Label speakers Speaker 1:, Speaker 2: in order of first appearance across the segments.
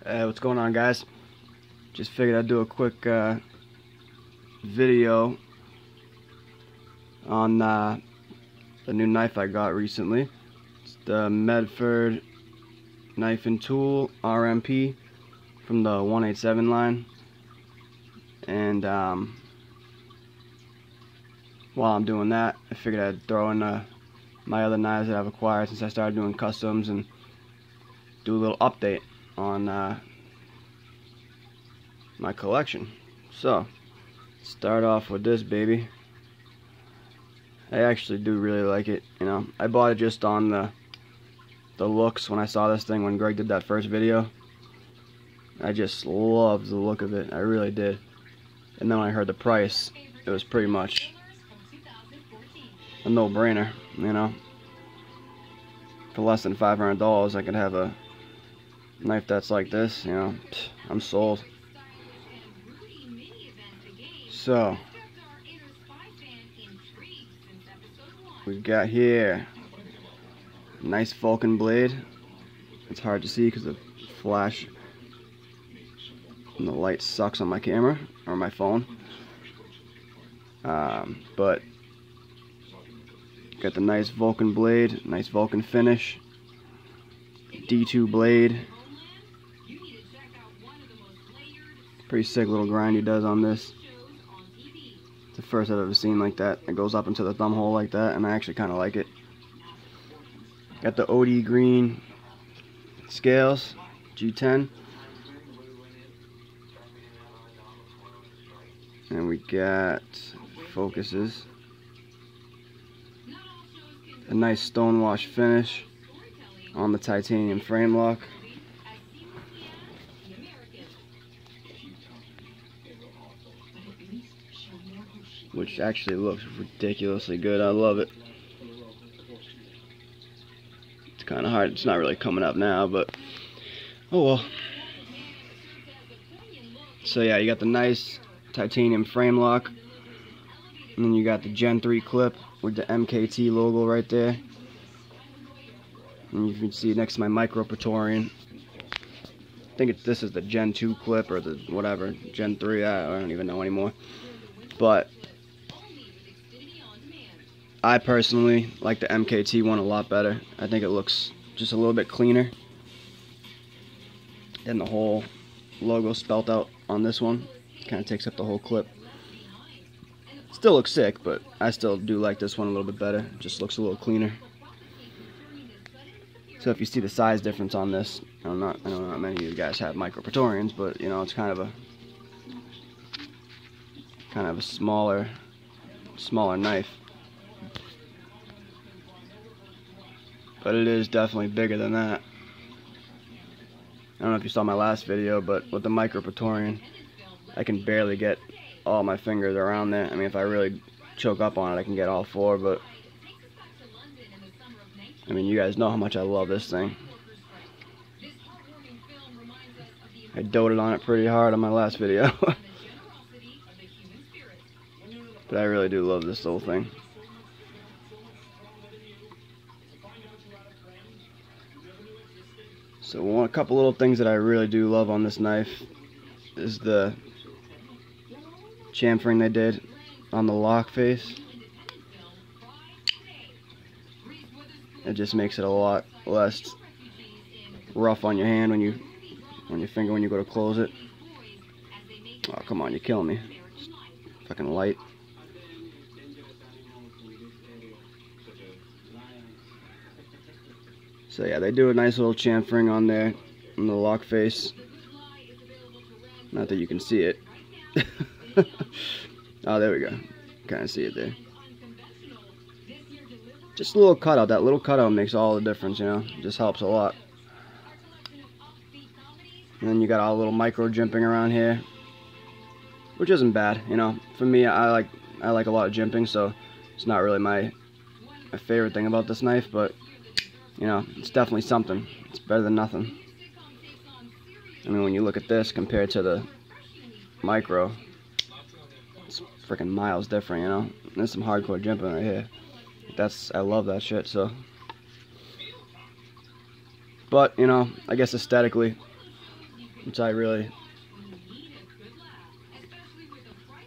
Speaker 1: What's going on, guys? Just figured I'd do a quick video on the new knife I got recently. It's the Medford Knife and Tool RMP from the 187 line. And while I'm doing that, I figured I'd throw in my other knives that I've acquired since I started doing customs and do a little update on my collection. So, start off with this baby. I actually do really like it. You know, I bought it just on the looks when I saw this thing when Greg did that first video. I just loved the look of it. I really did. And then when I heard the price, it was pretty much a no-brainer. You know, for less than $500, I could have a knife that's like this. You know, I'm sold. So, we've got here a nice Vulcan blade. It's hard to see because the flash and the light sucks on my camera or my phone. But got the nice Vulcan blade, nice Vulcan finish, D2 blade. Pretty sick little grind he does on this. It's the first I've ever seen like that. It goes up into the thumb hole like that, and I actually kind of like it. Got the OD green scales, G10. And we got focuses. A nice stonewash finish on the titanium frame lock. Which actually looks ridiculously good. I love it. It's kind of hard. It's not really coming up now, but oh well. So yeah, you got the nice titanium frame lock, and then you got the Gen 3 clip with the MKT logo right there. And you can see next to my Micro Praetorian. I think this is the Gen 2 clip or the whatever, Gen 3. I don't even know anymore. But I personally like the MKT one a lot better. I think it looks just a little bit cleaner. And the whole logo spelt out on this one. Kind of takes up the whole clip. Still looks sick, but I still do like this one a little bit better. It just looks a little cleaner. So if you see the size difference on this, I don't know how many of you guys have Micro Praetorians, but you know, it's kind of a smaller knife. But it is definitely bigger than that. I don't know if you saw my last video, but with the Micro Praetorian, I can barely get all my fingers around there. I mean, if I really choke up on it, I can get all four, but I mean, you guys know how much I love this thing. I doted on it pretty hard on my last video. But I really do love this little thing. So a couple little things that I really do love on this knife is the chamfering they did on the lock face. It just makes it a lot less rough on your hand when you go to close it. Oh, come on, you're killing me. It's fucking light. So yeah, they do a nice little chamfering on there, on the lock face. Not that you can see it. Oh, there we go. Kind of see it there. Just a little cutout. That little cutout makes all the difference, you know. It just helps a lot. And then you got all the little micro jimping around here, which isn't bad, you know. For me, I like a lot of jimping, so it's not really my favorite thing about this knife, but you know, it's definitely something. It's better than nothing. I mean, when you look at this compared to the Micro, it's freaking miles different, you know. There's some hardcore jimping right here. I love that shit, so. But, you know, I guess aesthetically, which I really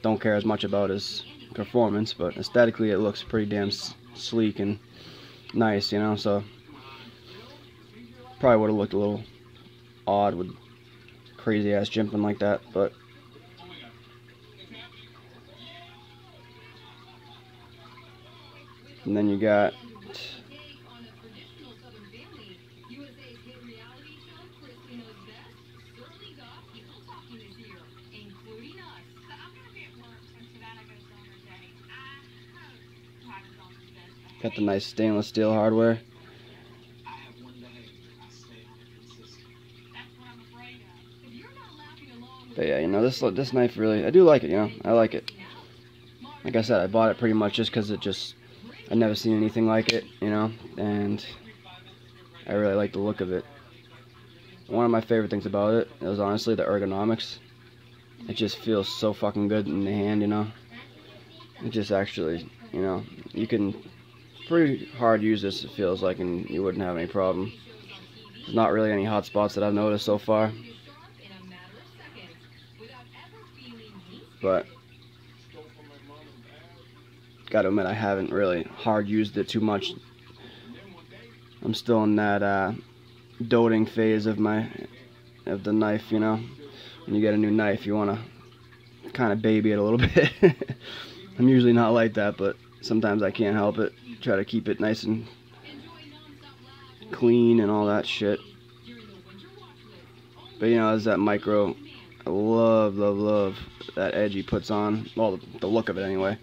Speaker 1: don't care as much about his performance, but aesthetically it looks pretty damn sleek and nice, you know. So probably would have looked a little odd with crazy ass jimping like that, but and then you got the nice stainless steel hardware. But yeah, you know, this knife really, I do like it, you know, I like it. Like I said, I bought it pretty much just because I've never seen anything like it, you know, and I really like the look of it. One of my favorite things about it is honestly the ergonomics. It just feels so fucking good in the hand, you know. It just actually, you know, you can pretty hard use this, it feels like, and you wouldn't have any problem. There's not really any hot spots that I've noticed so far. But gotta admit, I haven't really hard used it too much. I'm still in that doting phase of the knife, you know. When you get a new knife, you want to kind of baby it a little bit. I'm usually not like that, but sometimes I can't help it. Try to keep it nice and clean and all that shit. But you know, there's that micro. I love that edge he puts on. Well, the look of it anyway.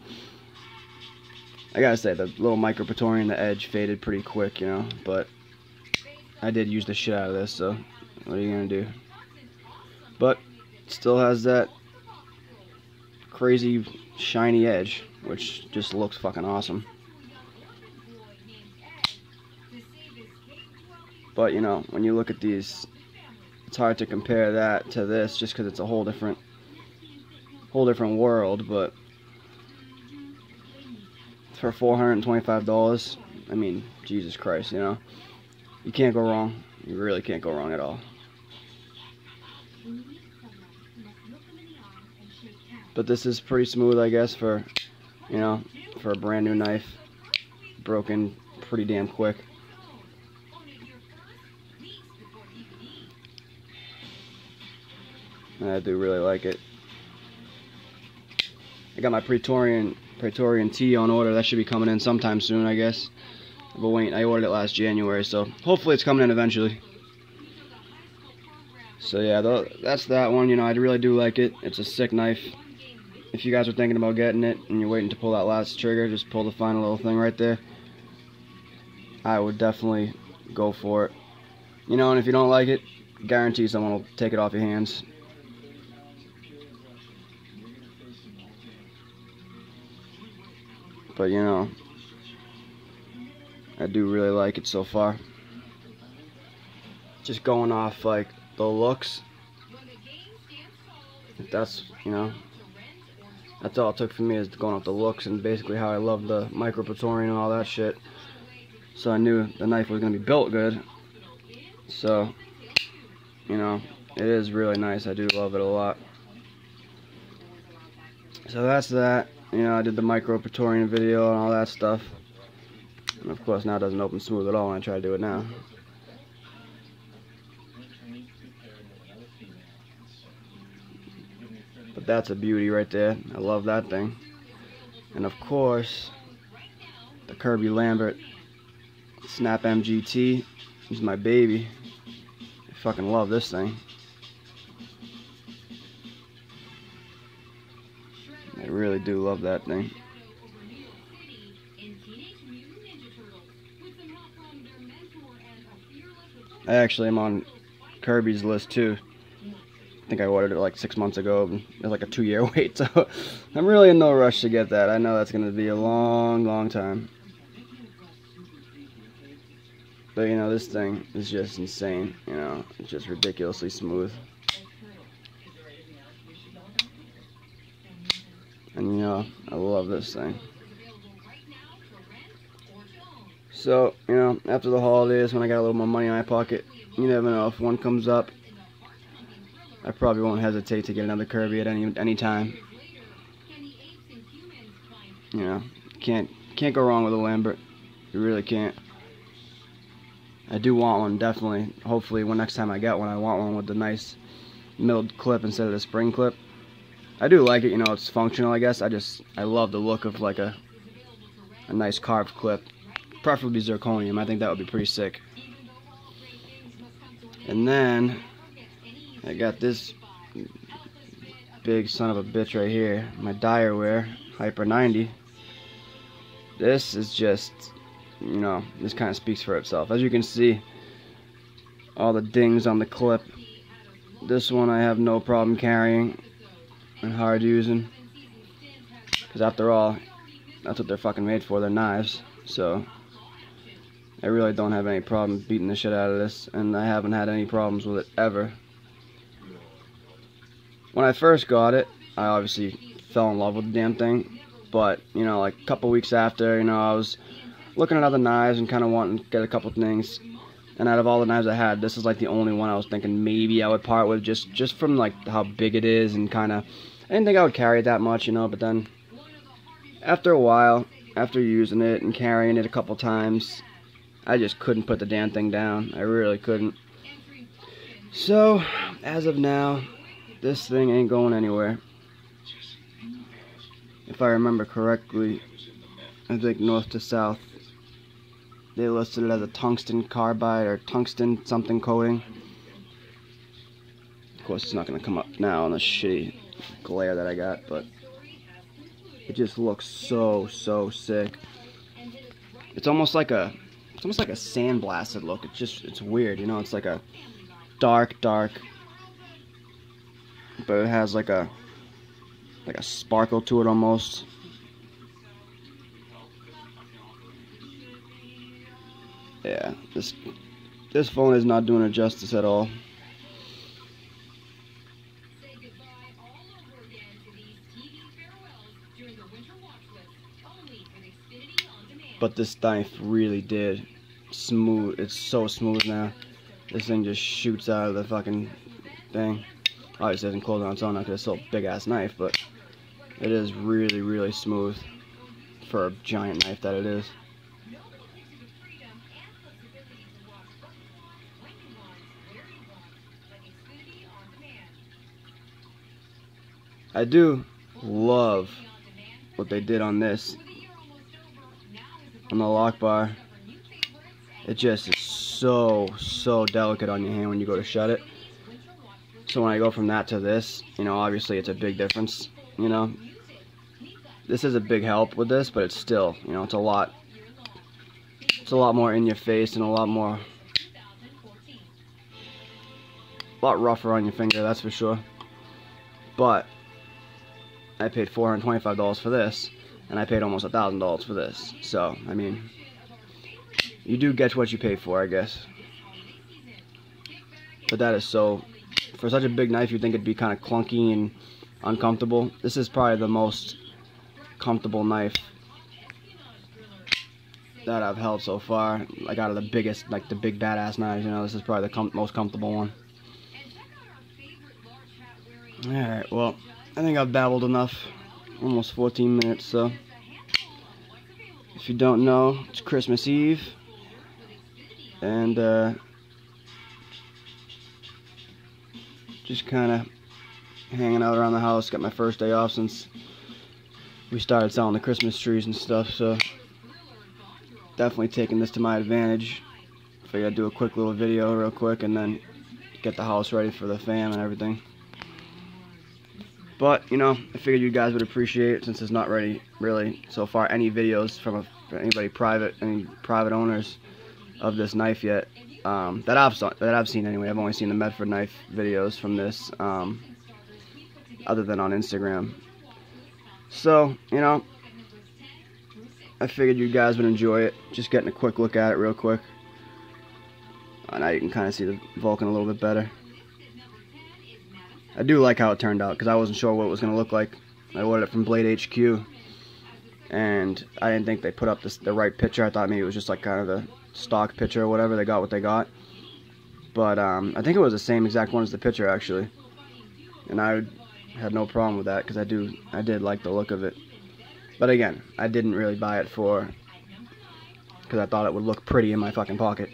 Speaker 1: I gotta say, the little micro Praetorian, the edge faded pretty quick, you know. But I did use the shit out of this, so what are you gonna do? But it still has that crazy shiny edge, which just looks fucking awesome. But you know, when you look at these, it's hard to compare that to this just because it's a whole different world. But for $425, I mean, Jesus Christ, you know, you can't go wrong. You really can't go wrong at all. But this is pretty smooth, I guess, for, you know, for a brand new knife. Broken pretty damn quick. And I do really like it. I got my Praetorian T on order. That should be coming in sometime soon, I guess. But wait, I ordered it last January, so hopefully it's coming in eventually. So yeah, that's that one. You know, I really do like it. It's a sick knife. If you guys are thinking about getting it and you're waiting to pull that last trigger, just pull the final little thing right there. I would definitely go for it. You know, and if you don't like it, guarantee someone will take it off your hands. But you know, I do really like it so far. Just going off like the looks, that's, you know, that's all it took for me, is going off the looks and basically how I love the micro Praetorian and all that shit. So I knew the knife was going to be built good. So, you know, it is really nice. I do love it a lot. So that's that. You know, I did the micro Praetorian video and all that stuff. And of course now it doesn't open smooth at all when I try to do it now. But that's a beauty right there. I love that thing. And of course, the Kirby Lambert Snap MGT is my baby. I fucking love this thing. I really do love that thing. I actually am on Kirby's list too. I think I ordered it like 6 months ago. It was like a 2-year wait, so I'm really in no rush to get that. I know that's going to be a long time. But you know, this thing is just insane. You know, it's just ridiculously smooth. And you know, I love this thing. So, you know, after the holidays, when I got a little more money in my pocket, you never know, if one comes up I probably won't hesitate to get another Kirby at any time. You know, can't go wrong with a Lambert. You really can't. I do want one, definitely. Hopefully, next time I get one, I want one with the nice milled clip instead of the spring clip. I do like it, you know, it's functional, I guess. I love the look of like a nice carved clip. Preferably zirconium. I think that would be pretty sick. And then I got this big son of a bitch right here, my Direware Hyper 90. This is just, you know, this kind of speaks for itself. As you can see, all the dings on the clip. This one I have no problem carrying and hard using, because after all, that's what they're fucking made for. They're knives. So I really don't have any problem beating the shit out of this, and I haven't had any problems with it ever. When I first got it, I obviously fell in love with the damn thing, but, you know, like a couple weeks after, you know, I was looking at other knives and kind of wanting to get a couple things, and out of all the knives I had, this is like the only one I was thinking maybe I would part with, just from like how big it is, and kind of, I didn't think I would carry it that much, you know, but then after a while, after using it and carrying it a couple times, I just couldn't put the damn thing down. I really couldn't. So, as of now, this thing ain't going anywhere. If I remember correctly, I think north to south, they listed it as a tungsten carbide or tungsten something coating. Of course, it's not going to come up now on the shitty glare that I got, but it just looks so sick. It's almost like a sandblasted look. It's weird, you know. It's like a dark, but it has like a sparkle to it almost. Yeah, this phone is not doing it justice at all. But this knife really did smooth. It's so smooth now. This thing just shoots out of the fucking thing. Obviously it doesn't close on its own because it's still a big ass knife, but it is really smooth for a giant knife that it is. I do love what they did on this. On the lock bar, it just is so delicate on your hand when you go to shut it. So when I go from that to this, you know, obviously it's a big difference, you know. This is a big help with this, but it's still, you know, it's a lot more in your face and a lot rougher on your finger, that's for sure. But I paid $425 for this, and I paid almost $1,000 for this. So, I mean, you do get what you pay for, I guess. But that is so, for such a big knife, you'd think it'd be kind of clunky and uncomfortable. This is probably the most comfortable knife that I've held so far. Like out of the biggest, like the big badass knives, you know, this is probably the most comfortable one. Alright, well, I think I've babbled enough. Almost 14 minutes, so if you don't know, it's Christmas Eve, and just kind of hanging out around the house. Got my first day off since we started selling the Christmas trees and stuff, so definitely taking this to my advantage. Figured I'd do a quick little video real quick and then get the house ready for the fam and everything. But, you know, I figured you guys would appreciate it since there's not really so far any videos from any private owners of this knife yet that I've seen anyway. I've only seen the Medford knife videos from this other than on Instagram. So, you know, I figured you guys would enjoy it. Just getting a quick look at it real quick. Now you can kind of see the Vulcan a little bit better. I do like how it turned out because I wasn't sure what it was going to look like. I ordered it from Blade HQ, and I didn't think they put up the right picture. I thought maybe it was just like kind of the stock picture or whatever. They got what they got. But I think it was the same exact one as the picture, actually. and I had no problem with that because I did like the look of it. But again, I didn't really buy it because I thought it would look pretty in my fucking pocket.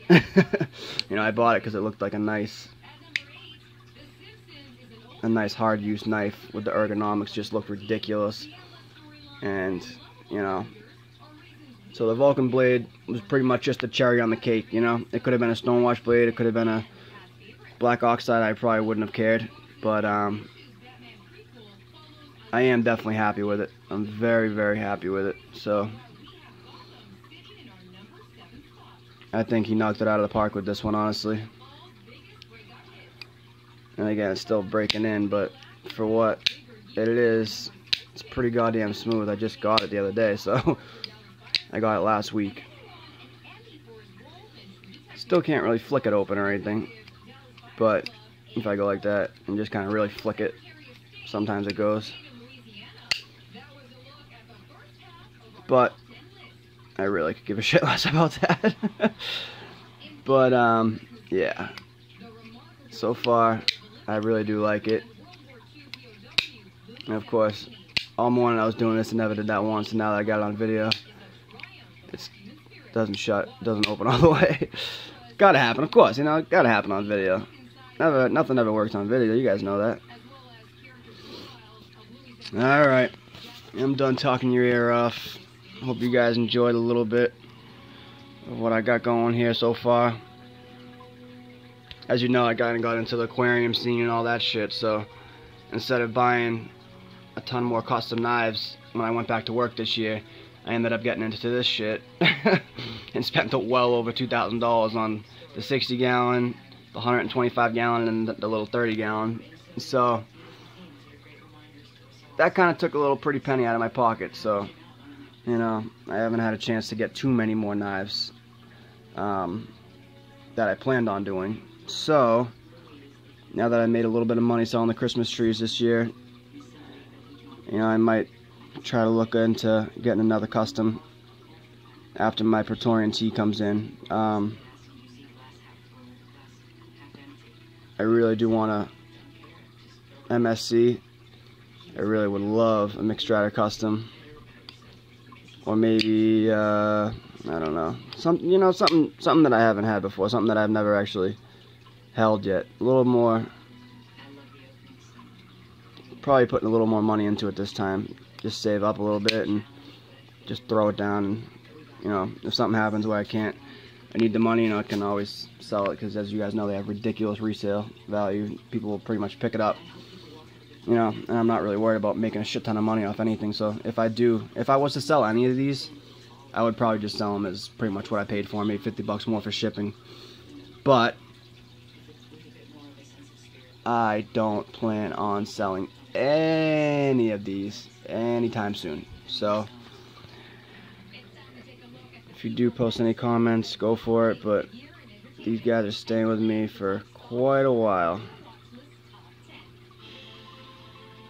Speaker 1: You know, I bought it because it looked like a nice hard use knife with the ergonomics just looked ridiculous. And you know, so the Vulcan blade was pretty much just a cherry on the cake. You know, it could have been a stonewash blade, it could have been a black oxide, I probably wouldn't have cared. But I am definitely happy with it. I'm very, very happy with it. So I think he knocked it out of the park with this one, honestly. And again, it's still breaking in, but for what it is, it's pretty goddamn smooth. I just got it the other day, so I got it last week. Still can't really flick it open or anything, but if I go like that and just kind of really flick it, sometimes it goes. But I really could give a shit less about that. But yeah, so far I really do like it. And of course, all morning I was doing this and never did that once, and now that I got it on video, it doesn't open all the way. Gotta happen, of course, you know, gotta happen on video. Nothing ever works on video, you guys know that. Alright, I'm done talking your ear off. Hope you guys enjoyed a little bit of what I got going here so far. As you know, I got into the aquarium scene and all that shit, so instead of buying a ton more custom knives when I went back to work this year, I ended up getting into this shit and spent well over $2,000 on the 60 gallon, the 125 gallon, and the little 30 gallon. So that kind of took a little pretty penny out of my pocket. So, you know, I haven't had a chance to get too many more knives that I planned on doing. So now that I made a little bit of money selling the Christmas trees this year, you know, I might try to look into getting another custom after my Praetorian T comes in. I really do want a MSC. I really would love a Mixstrata custom, or maybe I don't know, something that I haven't had before, something that I've never actually held yet. A little more, probably putting a little more money into it this time. Just save up a little bit and just throw it down. And, you know, if something happens where I need the money, you know, I can always sell it, because as you guys know, they have ridiculous resale value. People will pretty much pick it up, you know, and I'm not really worried about making a shit ton of money off anything. So if I was to sell any of these, I would probably just sell them as pretty much what I paid for them, maybe 50 bucks more for shipping. But I don't plan on selling any of these anytime soon. So if you do post any comments, go for it, but these guys are staying with me for quite a while.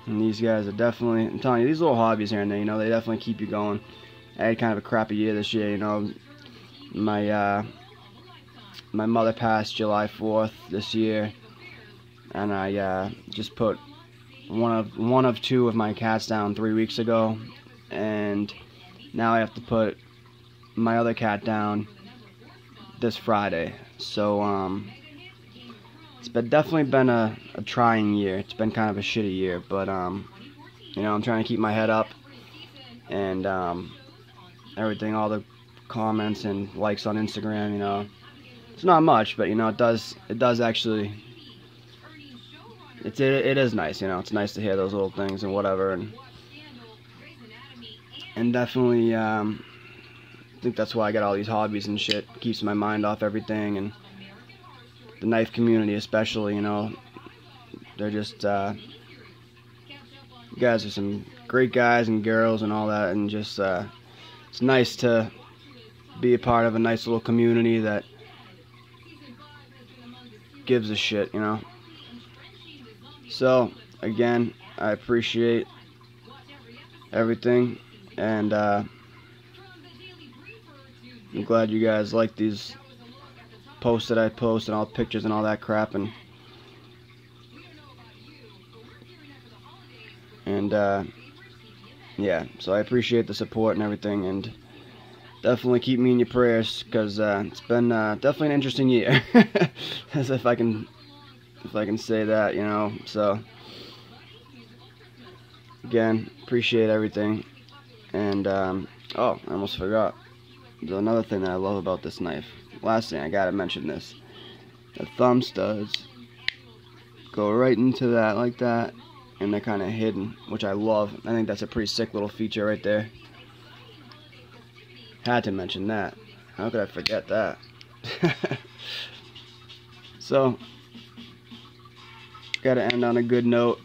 Speaker 1: And these guys are definitely, I'm telling you, these little hobbies here and there, you know, they definitely keep you going. I had kind of a crappy year this year, you know. My mother passed July 4th this year, and I just put one of two of my cats down 3 weeks ago, and now I have to put my other cat down this Friday. So it's definitely been a trying year. It's been kind of a shitty year, but you know, I'm trying to keep my head up, and everything, all the comments and likes on Instagram, you know, it's not much, but you know, it does actually, it is nice, you know. It's nice to hear those little things and whatever, and definitely I think that's why I got all these hobbies and shit. Keeps my mind off everything, and the knife community especially, you know, they're just you guys are some great guys and girls and all that, and just it's nice to be a part of a nice little community that gives a shit, you know. So again, I appreciate everything, and I'm glad you guys like these posts that I post and all the pictures and all that crap, and And yeah, so I appreciate the support and everything, and definitely keep me in your prayers, because it's been definitely an interesting year, as if I can say that, you know. So again, appreciate everything. And oh, I almost forgot. There's another thing that I love about this knife. Last thing, I gotta mention this. The thumb studs go right into that like that, and they're kind of hidden, which I love. I think that's a pretty sick little feature right there. Had to mention that. How could I forget that? So, gotta end on a good note.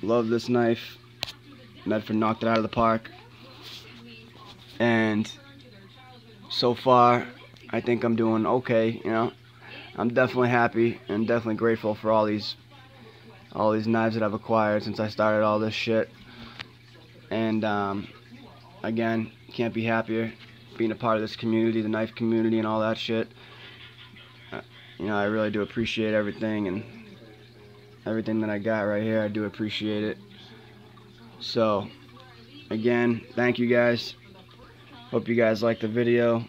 Speaker 1: Love this knife. Medford knocked it out of the park. And so far, I think I'm doing okay, you know. I'm definitely happy and definitely grateful for all these knives that I've acquired since I started all this shit. And again, can't be happier being a part of this community, the knife community and all that shit. You know, I really do appreciate everything, and everything that I got right here, I do appreciate it. So again, thank you guys. Hope you guys liked the video.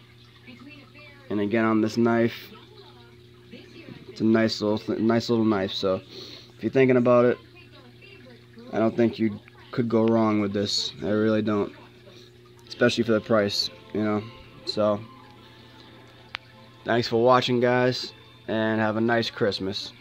Speaker 1: And again, on this knife, it's a nice little knife. So if you're thinking about it, I don't think you could go wrong with this. I really don't, especially for the price, you know. So thanks for watching, guys, and have a nice Christmas.